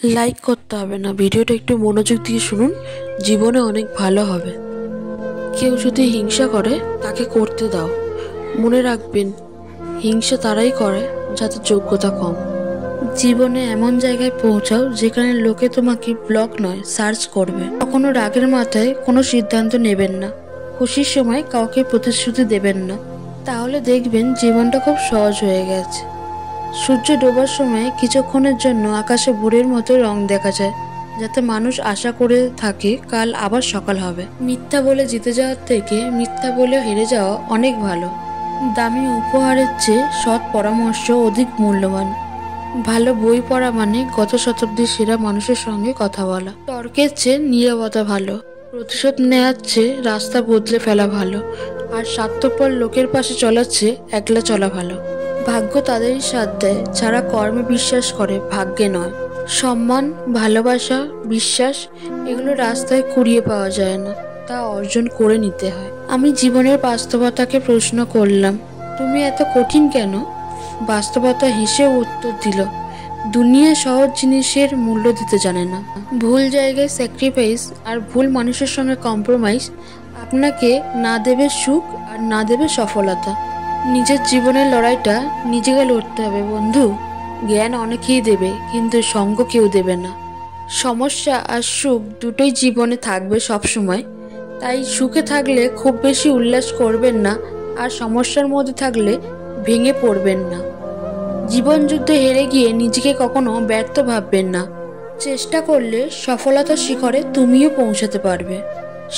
Like করতে হবে না, ভিডিওটা একটু মনোযোগ দিয়ে শুনুন, জীবনে অনেক ভালো হবে। কেউ যদি হিংসা করে তাকে করতে দাও। মনে রাখবেন, হিংসা তারাই করে যাদের যোগ্যতা কম। জীবনে এমন জায়গায় পৌঁছাও যেখানে লোকে তোমাকে ব্লক নয় সার্চ করবে। কখনো রাগের মাথায় কোনো সিদ্ধান্ত নেবেন না। খুশির সময় কাউকে প্রতিশ্রুতি দেবেন না, তাহলে দেখবেন জীবনটা খুব সহজ হয়ে গেছে। সূর্য ডোবার সময় কিছুক্ষণের জন্য আকাশে ভোরের মতো রং দেখা যায়, যাতে মানুষ আশা করে থাকে কাল আবার সকাল হবে। মিথ্যা বলে জিতে যাওয়ার থেকে মিথ্যা বলে হেরে যাওয়া অনেক ভালো। দামি উপহারের চেয়ে সৎ পরামর্শ অধিক মূল্যবান। ভালো বই পড়া মানে গত শতাব্দীর সেরা মানুষের সঙ্গে কথা বলা। তর্কের চেয়ে নীরবতা ভালো। প্রতিশোধ নেওয়ার চেয়ে রাস্তা বদলে ফেলা ভালো। আর স্বার্থপর লোকের পাশে চলার চেয়ে একলা চলা ভালো। ভাগ্য তাদেরই সাথ দেয় যারা কর্মে বিশ্বাস করে, ভাগ্যে নয়। সম্মান, ভালোবাসা, বিশ্বাস এগুলো রাস্তায় কুড়িয়ে পাওয়া যায় না, তা অর্জন করে নিতে হয়। আমি জীবনের বাস্তবতাকে প্রশ্ন করলাম, তুমি এত কঠিন কেন? বাস্তবতা হেসে উত্তর দিল, দুনিয়া সহজ জিনিসের মূল্য দিতে জানে না। ভুল জায়গায় স্যাক্রিফাইস আর ভুল মানুষের সঙ্গে কম্প্রোমাইজ আপনাকে না দেবে সুখ আর না দেবে সফলতা। নিজের জীবনের লড়াইটা নিজেকে লড়তে হবে বন্ধু। জ্ঞান অনেকেই দেবে, কিন্তু সঙ্গ কেউ দেবে না। সমস্যা আর সুখ দুটোই জীবনে থাকবে সবসময়, তাই সুখে থাকলে খুব বেশি উল্লাস করবেন না, আর সমস্যার মধ্যে থাকলে ভেঙে পড়বেন না। জীবন যুদ্ধে হেরে গিয়ে নিজেকে কখনো ব্যর্থ ভাববেন না। চেষ্টা করলে সফলতার শিখরে তুমিও পৌঁছাতে পারবে।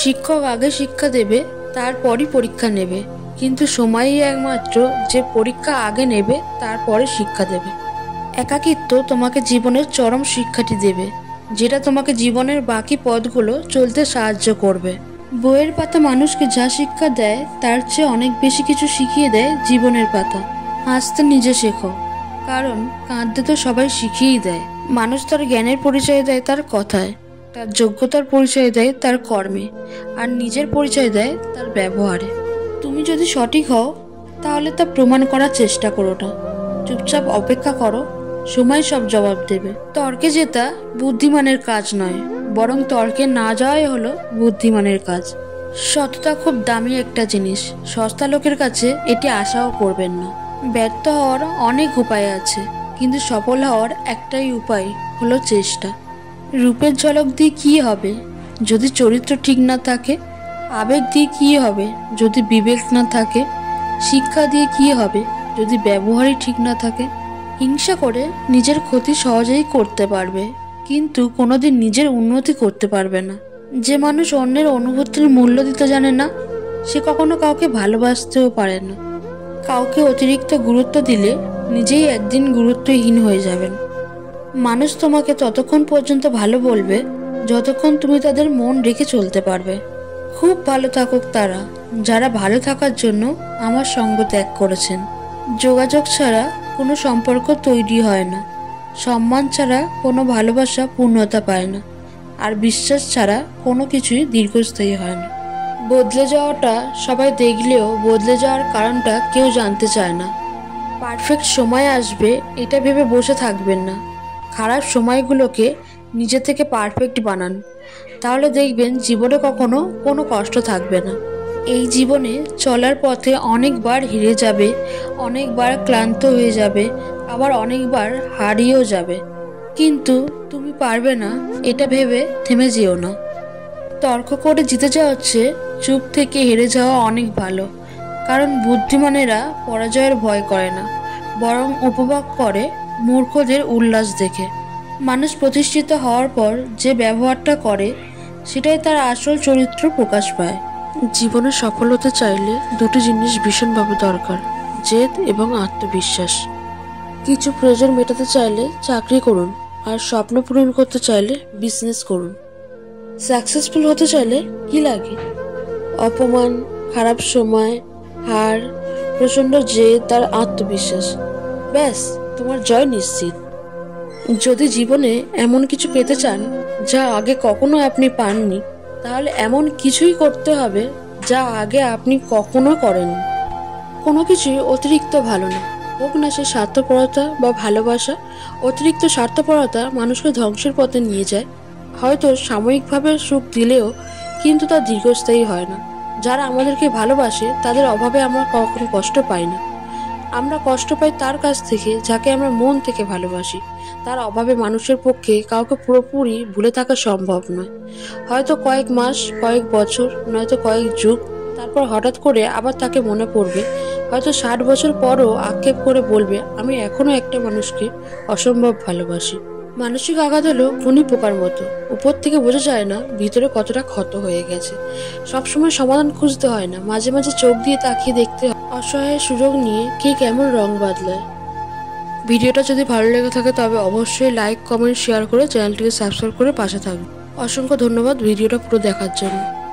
শিক্ষক আগে শিক্ষা দেবে, তারপরই পরীক্ষা নেবে, কিন্তু সময়ই একমাত্র যে পরীক্ষা আগে নেবে তারপরে শিক্ষা দেবে। একাকিত্ব তোমাকে জীবনের চরম শিক্ষাটি দেবে, যেটা তোমাকে জীবনের বাকি পথগুলো চলতে সাহায্য করবে। বইয়ের পাতা মানুষকে যা শিক্ষা দেয় তার চেয়ে অনেক বেশি কিছু শিখিয়ে দেয় জীবনের পাতা। হাসতে নিজে শেখো, কারণ কাঁদতে তো সবাই শিখিয়েই দেয়। মানুষ তার জ্ঞানের পরিচয় দেয় তার কথায়, তার যোগ্যতার পরিচয় দেয় তার কর্মে, আর নিজের পরিচয় দেয় তার ব্যবহারে। তুমি যদি সঠিক হও তাহলে তা প্রমাণ করার চেষ্টা করো না, চুপচাপ অপেক্ষা করো, সময় সব জবাব দেবে। তর্কে জেতা বুদ্ধিমানের কাজ নয়, বরং তর্কে না যাওয়াই হলো বুদ্ধিমানের কাজ। সততা খুব দামি একটা জিনিস, সস্তা লোকের কাছে এটি আশাও করবেন না। ব্যর্থ হওয়ার অনেক উপায় আছে, কিন্তু সফল হওয়ার একটাই উপায় হলো চেষ্টা। রূপের ঝলক দিয়ে কী হবে যদি চরিত্র ঠিক না থাকে? আবেগ দিয়ে কী হবে যদি বিবেক না থাকে? শিক্ষা দিয়ে কী হবে যদি ব্যবহারই ঠিক না থাকে? হিংসা করে নিজের ক্ষতি সহজেই করতে পারবে, কিন্তু কোনোদিন নিজের উন্নতি করতে পারবে না। যে মানুষ অন্যের অনুভূতির মূল্য দিতে জানে না, সে কখনো কাউকে ভালোবাসতেও পারে না। কাউকে অতিরিক্ত গুরুত্ব দিলে নিজেই একদিন গুরুত্বহীন হয়ে যাবেন। মানুষ তোমাকে ততক্ষণ পর্যন্ত ভালো বলবে যতক্ষণ তুমি তাদের মন রেখে চলতে পারবে। খুব ভালো থাকুক তারা যারা ভালো থাকার জন্য আমার সঙ্গ ত্যাগ করেছেন। যোগাযোগ ছাড়া কোনো সম্পর্ক তৈরি হয় না, সম্মান ছাড়া কোনো ভালোবাসা পূর্ণতা পায় না, আর বিশ্বাস ছাড়া কোনো কিছুই দীর্ঘস্থায়ী হয় না। বদলে যাওয়াটা সবাই দেখলেও বদলে যাওয়ার কারণটা কেউ জানতে চায় না। পারফেক্ট সময় আসবে এটা ভেবে বসে থাকবেন না। খারাপ সময়গুলোকে নিজে থেকে পারফেক্ট বানান, তাহলে দেখবেন জীবনে কখনো কোনো কষ্ট থাকবে না। এই জীবনে চলার পথে অনেকবার হেরে যাবে, অনেকবার ক্লান্ত হয়ে যাবে, আবার অনেকবার হারিয়েও যাবে, কিন্তু তুমি পারবে না এটা ভেবে থেমে যেও না। তর্ক করে জিতে যাওয়া হচ্ছে চুপ থেকে হেরে যাওয়া অনেক ভালো, কারণ বুদ্ধিমানেরা পরাজয়ের ভয় করে না, বরং উপভোগ করে মূর্খদের উল্লাস দেখে। মানুষ প্রতিষ্ঠিত হওয়ার পর যে ব্যবহারটা করে সেটাই তার আসল চরিত্র প্রকাশ পায়। জীবনে সফল হতে চাইলে দুটি জিনিস ভীষণভাবে দরকার, জেদ এবং আত্মবিশ্বাস। কিছু প্রয়োজন মেটাতে চাইলে চাকরি করুন, আর স্বপ্ন পূরণ করতে চাইলে বিজনেস করুন। সাকসেসফুল হতে চাইলে কি লাগে? অপমান, খারাপ সময়, হার, প্রচণ্ড জেদ আর আত্মবিশ্বাস, ব্যাস তোমার জয় নিশ্চিত। যদি জীবনে এমন কিছু পেতে চান যা আগে কখনো আপনি পাননি, তাহলে এমন কিছুই করতে হবে যা আগে আপনি কখনো করেননি। কোনো কিছুই অতিরিক্ত ভালো না, হোক না সে স্বার্থপরতা বা ভালোবাসা। অতিরিক্ত স্বার্থপরতা মানুষকে ধ্বংসের পথে নিয়ে যায়। হয়তো সাময়িকভাবে সুখ দিলেও কিন্তু তা দীর্ঘস্থায়ী হয় না। যারা আমাদেরকে ভালোবাসে তাদের অভাবে আমরা কখনো কষ্ট পাই না। আমরা কষ্ট পাই তার কাছ থেকে যাকে আমরা মন থেকে ভালোবাসি। তার অভাবে মানুষের পক্ষে কাউকে পুরোপুরি ভুলে থাকা সম্ভব নয়। হয়তো কয়েক মাস, কয়েক বছর, নয়তো কয়েক যুগ, তারপর হঠাৎ করে আবার তাকে মনে পড়বে। হয়তো 60 বছর পরও আক্ষেপ করে বলবে, আমি এখনো একটা মানুষকে অসম্ভব ভালোবাসি। মানসিক আঘাত হলো খুনি পোকার মতো, উপর থেকে বোঝা যায় না ভিতরে কতটা ক্ষত হয়ে গেছে। সবসময় সমাধান খুঁজতে হয় না, মাঝে মাঝে চোখ দিয়ে তাকিয়ে দেখতে হয় অসহায় সুযোগ নিয়ে কে কেমন রং বদলায়। ভিডিওটা যদি ভালো লেগে থাকে তবে অবশ্যই লাইক, কমেন্ট, শেয়ার করে চ্যানেলটিকে সাবস্ক্রাইব করে পাশে থাকবে। অসংখ্য ধন্যবাদ ভিডিওটা পুরো দেখার জন্য।